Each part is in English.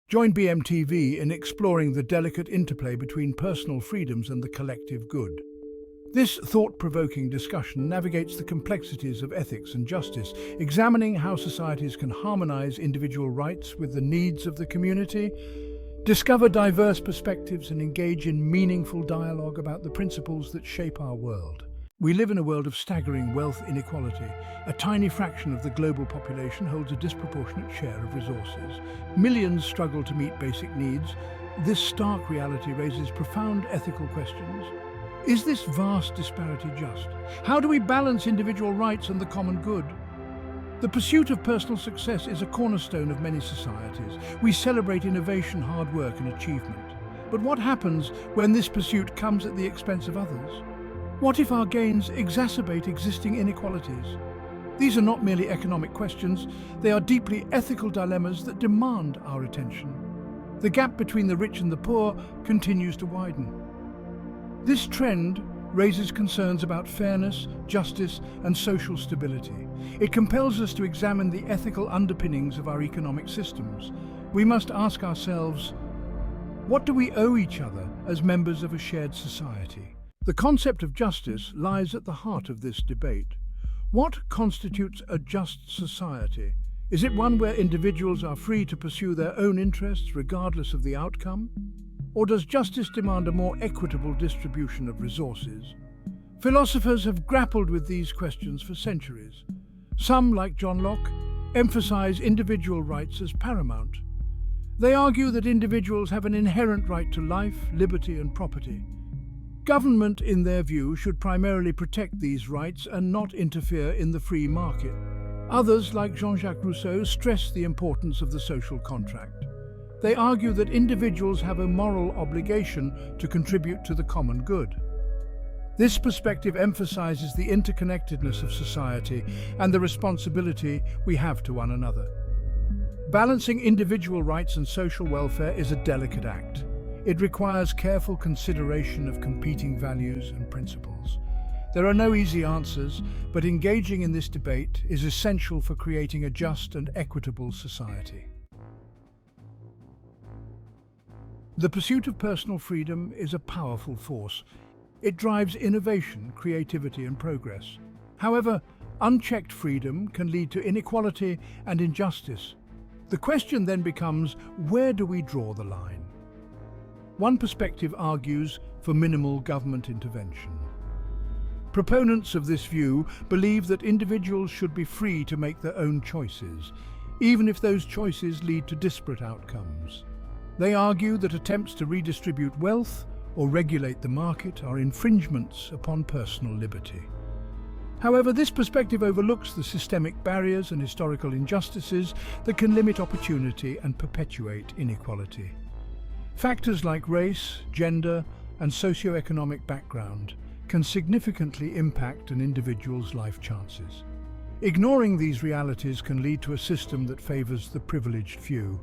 Join BMTV in exploring the delicate interplay between personal freedoms and the collective good. This thought-provoking discussion navigates the complexities of ethics and justice, examining how societies can harmonize individual rights with the needs of the community, discover diverse perspectives, and engage in meaningful dialogue about the principles that shape our world. We live in a world of staggering wealth inequality. A tiny fraction of the global population holds a disproportionate share of resources. Millions struggle to meet basic needs. This stark reality raises profound ethical questions. Is this vast disparity just? How do we balance individual rights and the common good? The pursuit of personal success is a cornerstone of many societies. We celebrate innovation, hard work, and achievement. But what happens when this pursuit comes at the expense of others? What if our gains exacerbate existing inequalities? These are not merely economic questions, they are deeply ethical dilemmas that demand our attention. The gap between the rich and the poor continues to widen. This trend raises concerns about fairness, justice, and social stability. It compels us to examine the ethical underpinnings of our economic systems. We must ask ourselves, what do we owe each other as members of a shared society? The concept of justice lies at the heart of this debate. What constitutes a just society? Is it one where individuals are free to pursue their own interests regardless of the outcome? Or does justice demand a more equitable distribution of resources? Philosophers have grappled with these questions for centuries. Some, like John Locke, emphasize individual rights as paramount. They argue that individuals have an inherent right to life, liberty, and property. Government, in their view, should primarily protect these rights and not interfere in the free market. Others, like Jean-Jacques Rousseau, stress the importance of the social contract. They argue that individuals have a moral obligation to contribute to the common good. This perspective emphasizes the interconnectedness of society and the responsibility we have to one another. Balancing individual rights and social welfare is a delicate act. It requires careful consideration of competing values and principles. There are no easy answers, but engaging in this debate is essential for creating a just and equitable society. The pursuit of personal freedom is a powerful force. It drives innovation, creativity, and progress. However, unchecked freedom can lead to inequality and injustice. The question then becomes, where do we draw the line? One perspective argues for minimal government intervention. Proponents of this view believe that individuals should be free to make their own choices, even if those choices lead to disparate outcomes. They argue that attempts to redistribute wealth or regulate the market are infringements upon personal liberty. However, this perspective overlooks the systemic barriers and historical injustices that can limit opportunity and perpetuate inequality. Factors like race, gender, and socioeconomic background can significantly impact an individual's life chances. Ignoring these realities can lead to a system that favors the privileged few.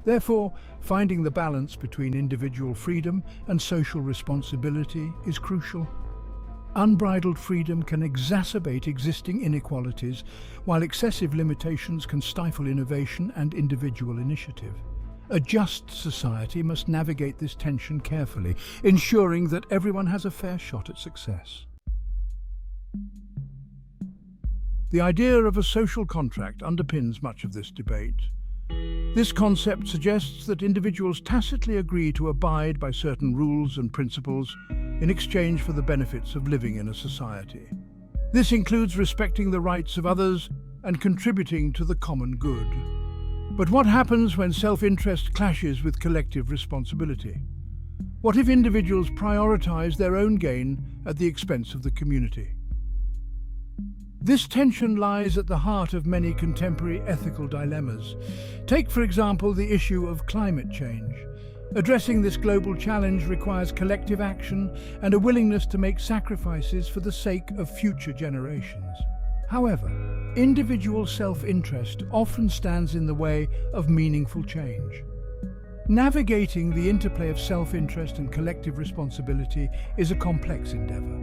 Therefore, finding the balance between individual freedom and social responsibility is crucial. Unbridled freedom can exacerbate existing inequalities, while excessive limitations can stifle innovation and individual initiative. A just society must navigate this tension carefully, ensuring that everyone has a fair shot at success. The idea of a social contract underpins much of this debate. This concept suggests that individuals tacitly agree to abide by certain rules and principles in exchange for the benefits of living in a society. This includes respecting the rights of others and contributing to the common good. But what happens when self-interest clashes with collective responsibility? What if individuals prioritize their own gain at the expense of the community? This tension lies at the heart of many contemporary ethical dilemmas. Take, for example, the issue of climate change. Addressing this global challenge requires collective action and a willingness to make sacrifices for the sake of future generations. However, individual self-interest often stands in the way of meaningful change. Navigating the interplay of self-interest and collective responsibility is a complex endeavor.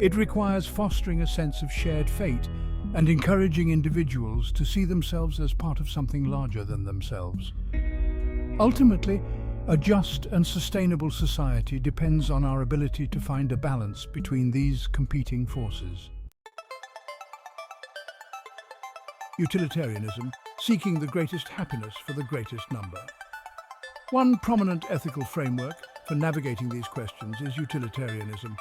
It requires fostering a sense of shared fate and encouraging individuals to see themselves as part of something larger than themselves. Ultimately, a just and sustainable society depends on our ability to find a balance between these competing forces. Utilitarianism, seeking the greatest happiness for the greatest number. One prominent ethical framework for navigating these questions is utilitarianism.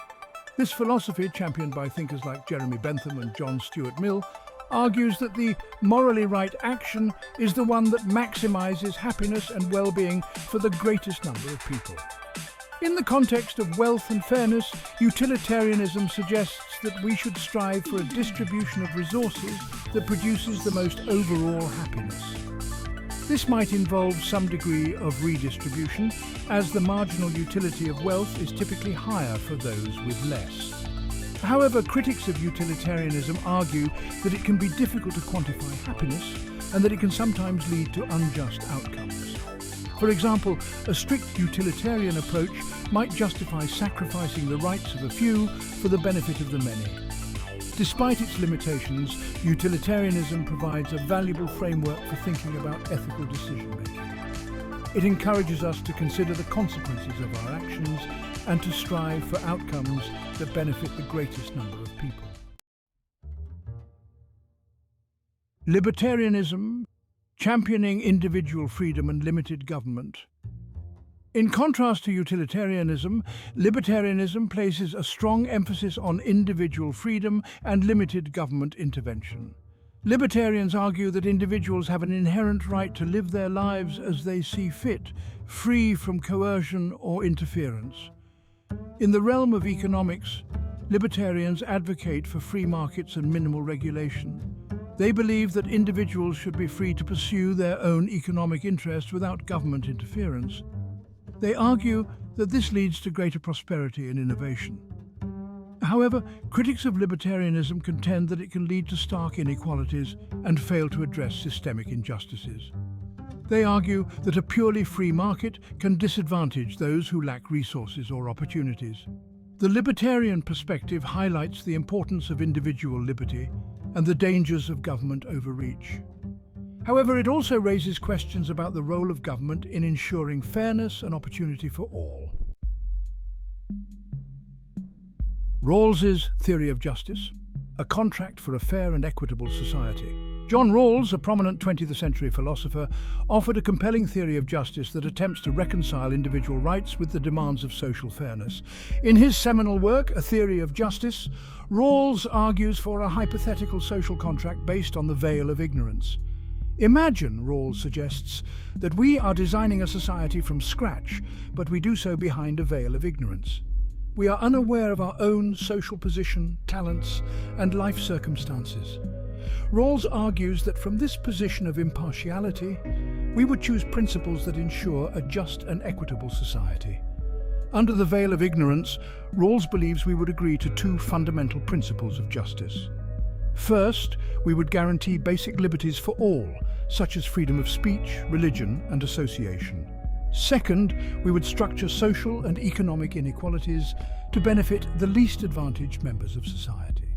This philosophy, championed by thinkers like Jeremy Bentham and John Stuart Mill, argues that the morally right action is the one that maximizes happiness and well-being for the greatest number of people. In the context of wealth and fairness, utilitarianism suggests that we should strive for a distribution of resources that produces the most overall happiness. This might involve some degree of redistribution, as the marginal utility of wealth is typically higher for those with less. However, critics of utilitarianism argue that it can be difficult to quantify happiness and that it can sometimes lead to unjust outcomes. For example, a strict utilitarian approach might justify sacrificing the rights of a few for the benefit of the many. Despite its limitations, utilitarianism provides a valuable framework for thinking about ethical decision-making. It encourages us to consider the consequences of our actions and to strive for outcomes that benefit the greatest number of people. Libertarianism, championing individual freedom and limited government. In contrast to utilitarianism, libertarianism places a strong emphasis on individual freedom and limited government intervention. Libertarians argue that individuals have an inherent right to live their lives as they see fit, free from coercion or interference. In the realm of economics, libertarians advocate for free markets and minimal regulation. They believe that individuals should be free to pursue their own economic interests without government interference. They argue that this leads to greater prosperity and innovation. However, critics of libertarianism contend that it can lead to stark inequalities and fail to address systemic injustices. They argue that a purely free market can disadvantage those who lack resources or opportunities. The libertarian perspective highlights the importance of individual liberty and the dangers of government overreach. However, it also raises questions about the role of government in ensuring fairness and opportunity for all. Rawls's theory of justice, a contract for a fair and equitable society. John Rawls, a prominent 20th century philosopher, offered a compelling theory of justice that attempts to reconcile individual rights with the demands of social fairness. In his seminal work, A Theory of Justice, Rawls argues for a hypothetical social contract based on the veil of ignorance. Imagine, Rawls suggests, that we are designing a society from scratch, but we do so behind a veil of ignorance. We are unaware of our own social position, talents, and life circumstances. Rawls argues that from this position of impartiality, we would choose principles that ensure a just and equitable society. Under the veil of ignorance, Rawls believes we would agree to two fundamental principles of justice. First, we would guarantee basic liberties for all, such as freedom of speech, religion, and association. Second, we would structure social and economic inequalities to benefit the least advantaged members of society.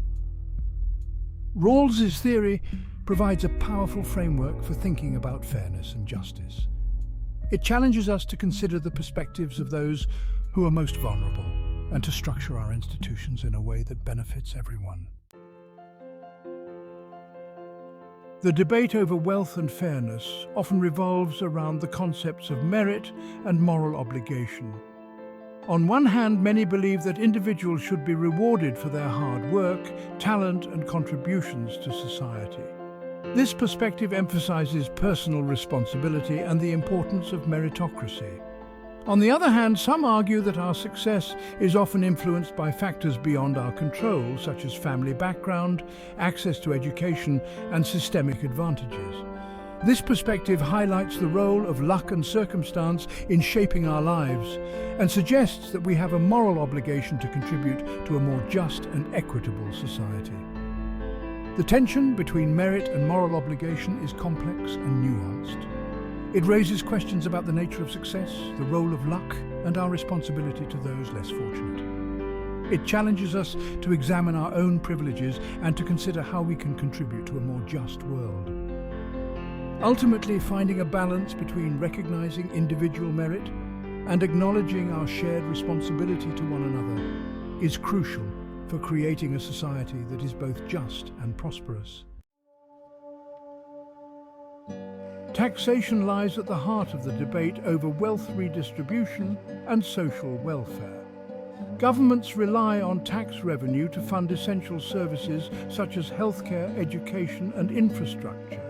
Rawls's theory provides a powerful framework for thinking about fairness and justice. It challenges us to consider the perspectives of those who are most vulnerable and to structure our institutions in a way that benefits everyone. The debate over wealth and fairness often revolves around the concepts of merit and moral obligation. On one hand, many believe that individuals should be rewarded for their hard work, talent, and contributions to society. This perspective emphasizes personal responsibility and the importance of meritocracy. On the other hand, some argue that our success is often influenced by factors beyond our control, such as family background, access to education, and systemic advantages. This perspective highlights the role of luck and circumstance in shaping our lives and suggests that we have a moral obligation to contribute to a more just and equitable society. The tension between merit and moral obligation is complex and nuanced. It raises questions about the nature of success, the role of luck, and our responsibility to those less fortunate. It challenges us to examine our own privileges and to consider how we can contribute to a more just world. Ultimately, finding a balance between recognizing individual merit and acknowledging our shared responsibility to one another is crucial for creating a society that is both just and prosperous. Taxation lies at the heart of the debate over wealth redistribution and social welfare. Governments rely on tax revenue to fund essential services such as healthcare, education, and infrastructure.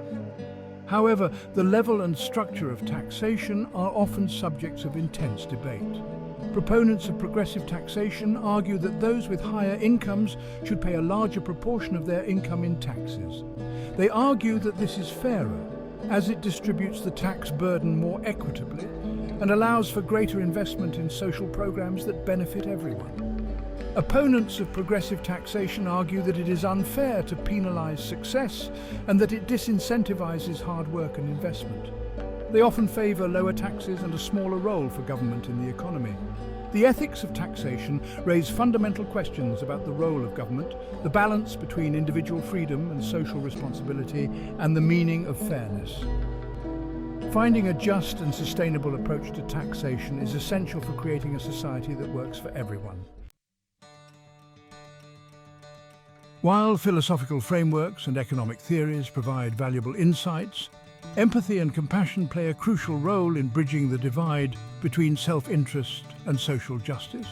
However, the level and structure of taxation are often subjects of intense debate. Proponents of progressive taxation argue that those with higher incomes should pay a larger proportion of their income in taxes. They argue that this is fairer, as it distributes the tax burden more equitably and allows for greater investment in social programs that benefit everyone. Opponents of progressive taxation argue that it is unfair to penalize success and that it disincentivizes hard work and investment. They often favor lower taxes and a smaller role for government in the economy. The ethics of taxation raise fundamental questions about the role of government, the balance between individual freedom and social responsibility, and the meaning of fairness. Finding a just and sustainable approach to taxation is essential for creating a society that works for everyone. While philosophical frameworks and economic theories provide valuable insights, empathy and compassion play a crucial role in bridging the divide between self-interest and social justice.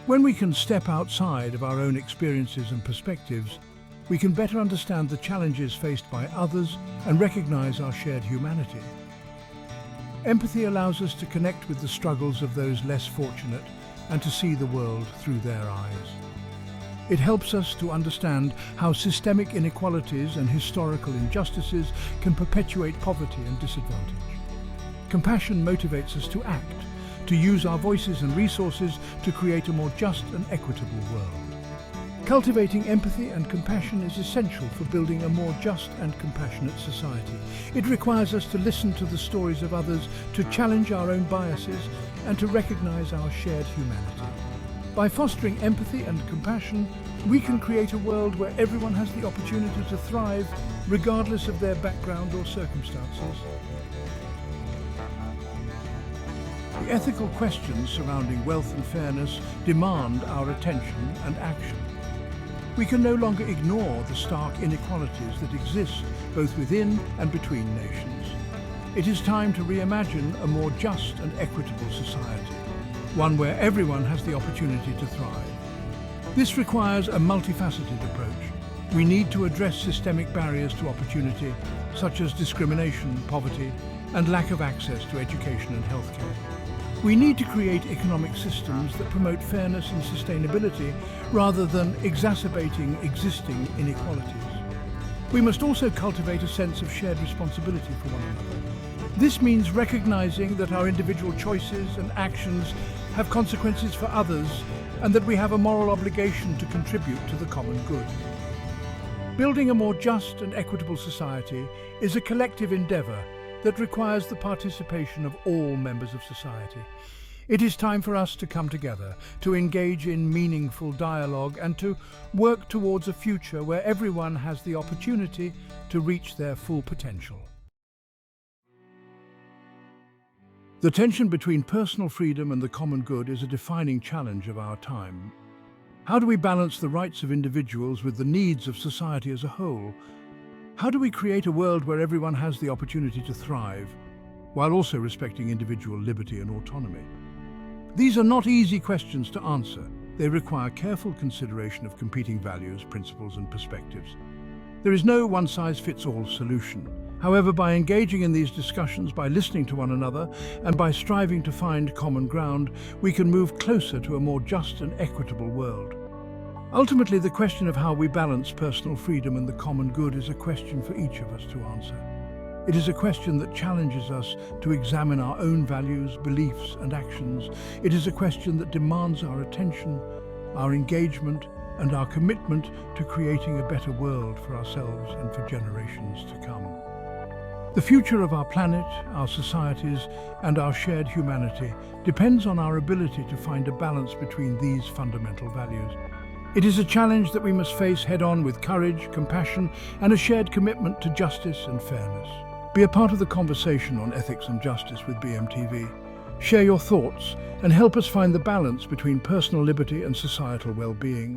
When we can step outside of our own experiences and perspectives, we can better understand the challenges faced by others and recognize our shared humanity. Empathy allows us to connect with the struggles of those less fortunate and to see the world through their eyes. It helps us to understand how systemic inequalities and historical injustices can perpetuate poverty and disadvantage. Compassion motivates us to act, to use our voices and resources to create a more just and equitable world. Cultivating empathy and compassion is essential for building a more just and compassionate society. It requires us to listen to the stories of others, to challenge our own biases, and to recognize our shared humanity. By fostering empathy and compassion, we can create a world where everyone has the opportunity to thrive, regardless of their background or circumstances. The ethical questions surrounding wealth and fairness demand our attention and action. We can no longer ignore the stark inequalities that exist both within and between nations. It is time to reimagine a more just and equitable society, one where everyone has the opportunity to thrive. This requires a multifaceted approach. We need to address systemic barriers to opportunity, such as discrimination, poverty, and lack of access to education and healthcare. We need to create economic systems that promote fairness and sustainability rather than exacerbating existing inequalities. We must also cultivate a sense of shared responsibility for one another. This means recognizing that our individual choices and actions have consequences for others and that we have a moral obligation to contribute to the common good. Building a more just and equitable society is a collective endeavor that requires the participation of all members of society. It is time for us to come together, to engage in meaningful dialogue, and to work towards a future where everyone has the opportunity to reach their full potential. The tension between personal freedom and the common good is a defining challenge of our time. How do we balance the rights of individuals with the needs of society as a whole? How do we create a world where everyone has the opportunity to thrive, while also respecting individual liberty and autonomy? These are not easy questions to answer. They require careful consideration of competing values, principles, and perspectives. There is no one-size-fits-all solution. However, by engaging in these discussions, by listening to one another, and by striving to find common ground, we can move closer to a more just and equitable world. Ultimately, the question of how we balance personal freedom and the common good is a question for each of us to answer. It is a question that challenges us to examine our own values, beliefs, and actions. It is a question that demands our attention, our engagement, and our commitment to creating a better world for ourselves and for generations to come. The future of our planet, our societies, and our shared humanity depends on our ability to find a balance between these fundamental values. It is a challenge that we must face head-on with courage, compassion, and a shared commitment to justice and fairness. Be a part of the conversation on ethics and justice with BMTV. Share your thoughts and help us find the balance between personal liberty and societal well-being.